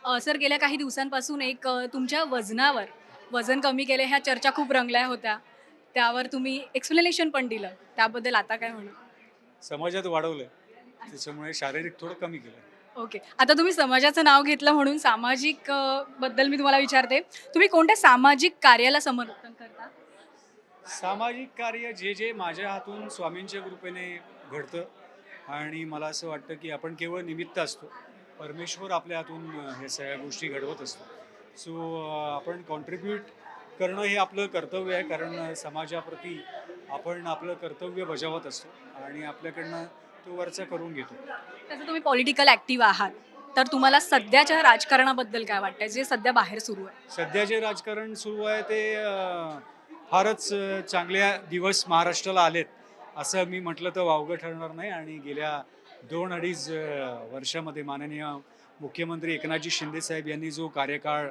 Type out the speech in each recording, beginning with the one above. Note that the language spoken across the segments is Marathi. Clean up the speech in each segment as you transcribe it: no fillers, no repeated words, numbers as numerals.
सर गेल्या काही दिवसांपासून तुमच्या वजनावर वजन कमी केले ह्या चर्चा खूप रंगल्या होत्या. त्यावर तुम्ही एक्सप्लेनेशन पण दिलं. त्याबद्दल आता काय म्हणू? समाजात वाढवलंय, त्याच्यामुळे शारीरिक थोडं कमी केलं. ओके. आता तुम्ही समाजाचं नाव घेतलं म्हणून बद्दल मी तुम्हाला विचारते. तुम्ही कोणत्या सामाजिक कार्याला समर्थन करता? सामाजिक कार्य जे जे माझ्या हातून स्वामींच्या कृपेने घडतं आणि मला असं वाटतं की आपण केवळ निमित्त असतो. परमेश्वर आपल्या हातून हे सगळ्या गोष्टी घडवत असतो. सो आपण कॉन्ट्रीब्यूट करणं हे आपलं कर्तव्य आहे, कारण समाजाप्रती आपण आपलं कर्तव्य बजावत असतो आणि आपल्याकडनं तो वरचा करून घेतो. तसं तुम्ही पॉलिटिकल ॲक्टिव्ह आहात. तर तुम्हाला सध्याच्या राजकारणाबद्दल काय वाटतंय, जे सध्या बाहेर सुरू आहे? सध्या जे राजकारण सुरू आहे ते फारच चांगल्या दिवस महाराष्ट्राला आलेत असं मी म्हटलं तर वावगं ठरणार नाही. आणि गेल्या 2-2.5 वर्षामध्ये माननीय मुख्यमंत्री एकनाथजी शिंदेसाहेब यांनी जो कार्यकाळ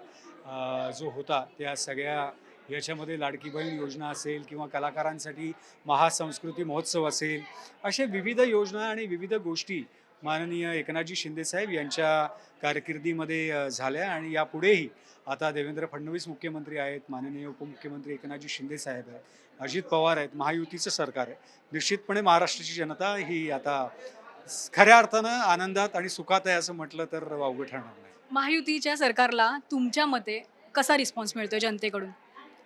जो होता त्या सगळ्या याच्यामध्ये लाडकी बहीण योजना असेल किंवा कलाकारांसाठी महासंस्कृती महोत्सव असेल, अशा विविध योजना आणि विविध गोष्टी माननीय एकनाथजी शिंदेसाहेब यांच्या कारकिर्दीमध्ये झाल्या. आणि यापुढेही आता देवेंद्र फडणवीस मुख्यमंत्री आहेत, माननीय उपमुख्यमंत्री एकनाथजी शिंदेसाहेब आहेत, अजित पवार आहेत, महायुतीचं सरकार आहे. निश्चितपणे महाराष्ट्राची जनता ही आता खऱ्या अर्थानं आनंदात आणि सुखात आहे असं म्हटलं तर वावगं ठरणार नाही. महायुतीच्या सरकारला तुमच्या मते कसा रिस्पॉन्स मिळतोय जनतेकडून?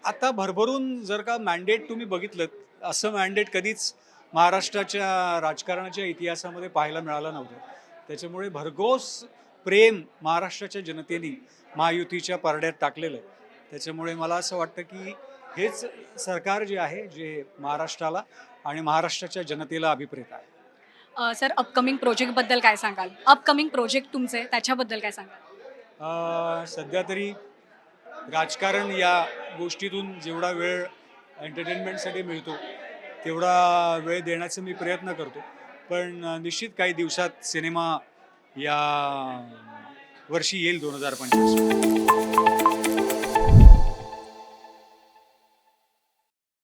आता भरभरून जर का मॅन्डेट तुम्ही बघितलं, असं मॅन्डेट कधीच महाराष्ट्राच्या राजकारणाच्या इतिहासामध्ये पाहायला मिळालं नव्हतं. त्याच्यामुळे भरघोस प्रेम महाराष्ट्राच्या जनतेने महायुतीच्या परड्यात टाकलेलं आहे. त्याच्यामुळे मला असं वाटतं की हेच सरकार जे आहे, जे महाराष्ट्राला आणि महाराष्ट्राच्या जनतेला अभिप्रेत आहे. सर अपकमिंग प्रोजेक्टबद्दल काय सांगाल? अपकमिंग प्रोजेक्ट तुमचे त्याच्याबद्दल काय सांगाल? सध्या तरी राजकारण या गोष्टीतून जेवढा वेळ एंटरटेनमेंटसाठी मिळतो तेवढा वेळ देण्याचा मी प्रयत्न करतो. पण निश्चित काही दिवसात सिनेमा या वर्षी येईल 2025.